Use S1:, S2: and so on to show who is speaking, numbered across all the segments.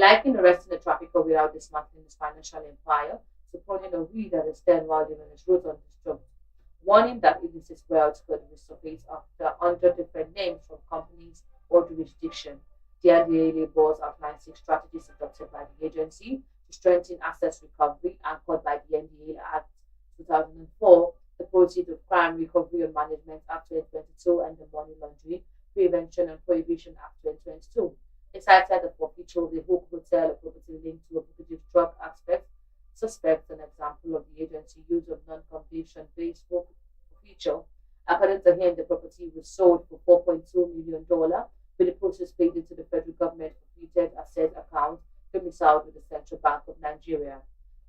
S1: likened arresting a trafficker without dismantling his financial empire, supporting a weed that is then while living his roots undisturbed, warning that illicit wealth could resurface after under different names from companies or jurisdiction. The NDA boards outline six strategies adopted by the agency to strengthen assets recovery, anchored by the NDA Act 2004, the Proceeds of Crime Recovery and Management Act 2022, and the Money Laundering Prevention and Prohibition Act 2022. It cited the forfeiture of the Hook Hotel, a property linked to a fugitive drug aspect, suspects an example of the agency use of non-conviction based forfeiture. According to him, the property was sold for $4.2 million, with the proceeds paid into the federal government forfeited asset account domiciled with the Central Bank of Nigeria.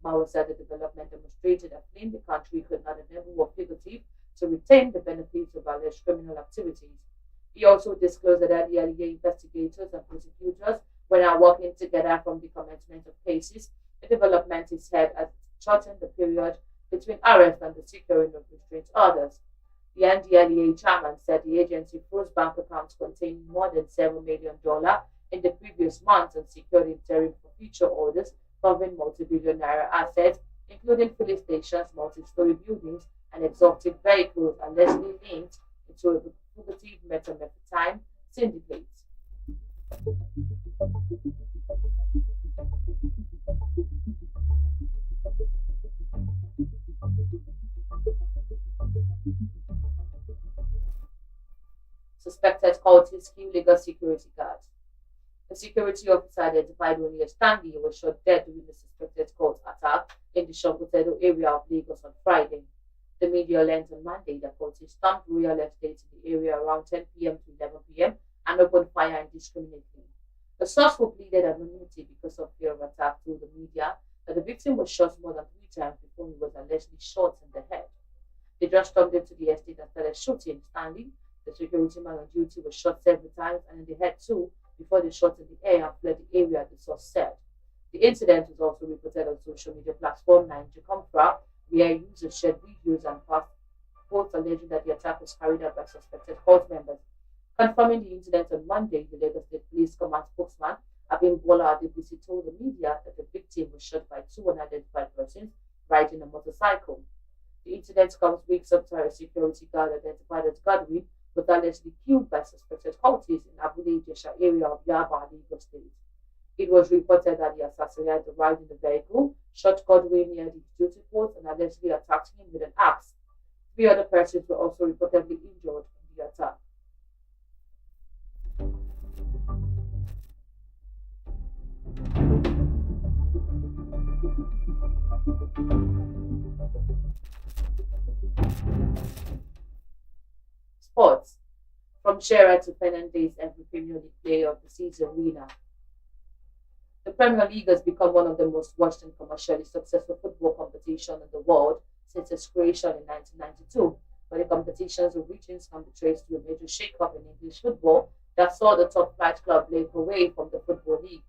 S1: Mao said the development demonstrated that fleeing the country could not enable or fugitive to retain the benefits of alleged criminal activities. He also disclosed that the earlier investigators and prosecutors were now working together from the commencement of cases. The development is said has shortened the period between arrest and the securing of restraint orders. The NDLEA chairman said the agency froze bank accounts containing more than $7 million in the previous month and secured interim forfeiture orders covering multi-billion naira assets, including filling stations, multi-story buildings, and exotic vehicles allegedly linked into a fugitive methamphetamine syndicate. Suspected cultists kill legal security guards. The security officer identified only as Stanley was shot dead during the suspected cult attack in the Shombotedo area of Lagos on Friday. The media learned on Monday that cultists stormed Royal Estate in the area around 10 p.m. to 11 p.m. and opened fire indiscriminately. The source who pleaded anonymity because of fear of attack told the media that the victim was shot more than 3 times before he was allegedly shot in the head. They just stormed into the estate and started shooting. Stanley, the security man on duty, was shot several times and in the head too before they shot in the air and fled the area, the source said. The incident was also reported on social media platform Nigeria, where users shared videos and posts alleging that the attack was carried out by suspected cult members. Confirming the incident on Monday, the Lagos State Police Command spokesman Abimbola Adebisi told the media that the victim was shot by two unidentified persons riding a motorcycle. The incident comes weeks after a security guard identified as Godwin was allegedly killed by suspected cultists in Abule Ijesha area of Yaba, Lagos State. It was reported that the assassin had arrived in the vehicle, shot Godwin near the duty post, and allegedly attacked him with an axe. 3 other persons were also reportedly injured in the attack. Sports. From Shearer to Fernandez, every Premier League player of the season winner. The Premier League has become one of the most watched and commercially successful football competitions in the world since its creation in 1992. But the competition's origins can be traced to a major shake-up in English football that saw the top flight club break away from the Football League.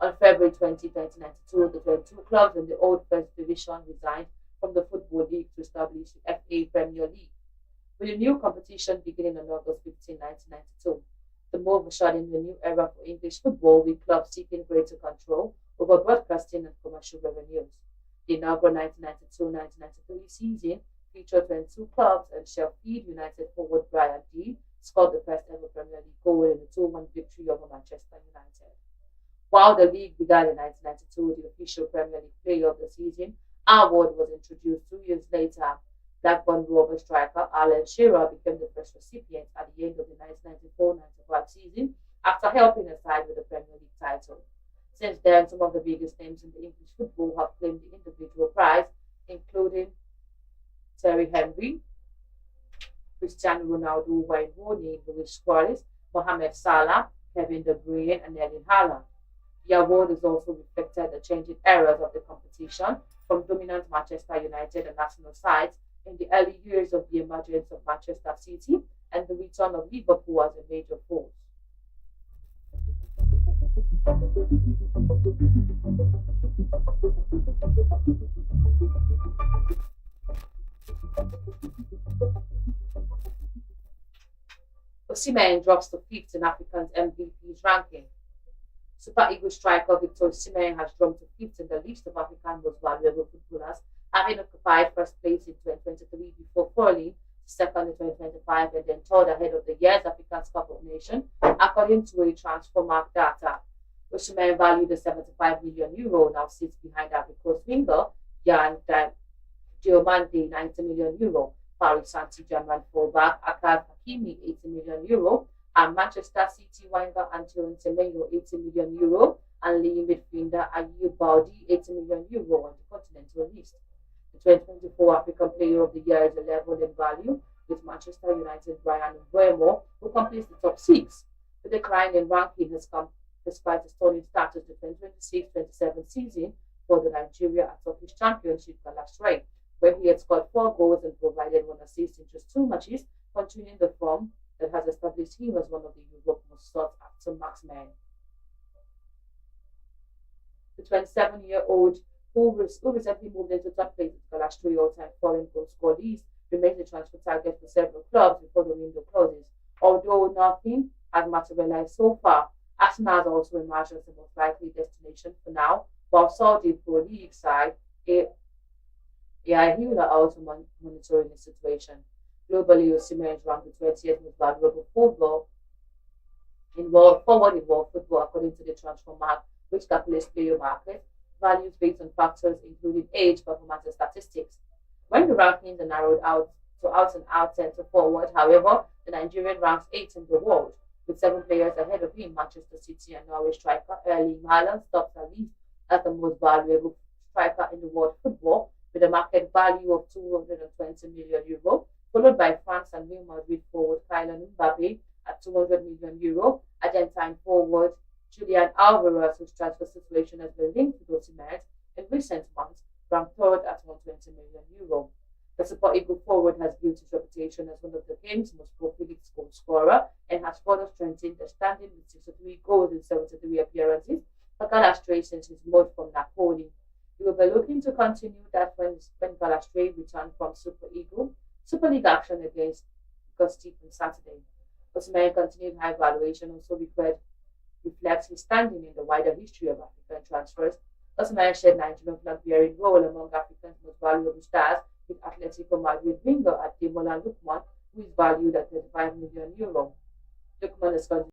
S1: On February 20, 1992, the 22 clubs in the old First Division resigned from the Football League to establish the FA Premier League. With a new competition beginning on August 15, 1992, the move ushered in a new era for English football, with clubs seeking greater control over broadcasting and commercial revenues. The inaugural 1992-1993 season featured 22 clubs, and Sheffield United forward Brian Dean scored the first ever Premier League goal in a 2-1 victory over Manchester United. While the league began in 1992, the official Premier League Player of the Season award was introduced 2 years later. Blackburn Rovers striker Alan Shearer became the first recipient at the end of the 1994-95 season after helping a side with the Premier League title. Since then, some of the biggest names in the English football have claimed the individual prize, including Terry Henry, Cristiano Ronaldo, Wayne Rooney, Luis Suarez, Mohamed Salah, Kevin De Bruyne, and Erling Haaland. The award has also reflected the changing eras of the competition, from dominant Manchester United and Arsenal sides in the early years of the emergence of Manchester City and the return of Liverpool as a major force. Osimhen drops to fifth in African's MVP's ranking. Super Eagles striker Victor Osimhen has jumped to fifth in the list of African most valuable footballers, having occupied first place in 2023 before falling to second in 2025 and then third ahead of the year's African Cup of Nations, according to a transfermarkt data. Osimhen, valued at €75 million, now sits behind Ivory Coast winger Yan Diomande, €90 million, Paris Saint-Germain fullback Akaf Hakimi, €80 million, and Manchester City winger Antoine Semenyo, €80 million, and leading midfielder Ayew Baldi, €80 million on the continental list. The 2024 African Player of the Year is a level in value, with Manchester United Brian Mbeumo, who completes the top six. The decline in ranking has come despite the stunning start of the 2026-27 season for the Nigeria Turkish Championship Galatasaray, where he had scored 4 goals and provided 1 assist in just 2 matches, continuing the form that has established him as one of the Europe's most sought-after marksmen. The 27-year-old, who recently moved into top place at Galatasaray all-time foreign goal scorer list, remains a transfer target for several clubs before the window closes. Although nothing has materialized so far, Arsenal has also emerged as the most likely destination for now, while Saudi Pro League side AI Hill are also monitoring the situation. Globally, Osimhen is ranked the 20th most valuable forward in world football according to the Transfermarkt, which calculates player market values based on factors including age, performance, and statistics. When the rankings are narrowed out to out-and-out centre forward, however, the Nigerian ranks 8th in the world, with 7 players ahead of him. Manchester City and Norway striker Erling Haaland tops the list as the most valuable striker in the world football, with a market value of €220 million, followed by France and Real Madrid forward Kylian Mbappe at €200 million, Argentine forward Julian Alvarez, whose transfer situation has been linked with Osimhen in recent months, ranked third at €120 million. The Super Eagle forward has built his reputation as one of the game's most prolific goal scorer and has further strengthened the standing with 63 goals in 73 appearances for Galatasaray since his move from Napoli. We will be looking to continue that when Galatasaray return from Super League action against Gusti on Saturday. Osimhen's continued high valuation also reflects his standing in the wider history of African transfers. Osimhen shared Nigerian flag-bearing role among Africa's most valuable stars, with Atletico Madrid winger Ademola Lookman, who is valued at €35 million. Lookman is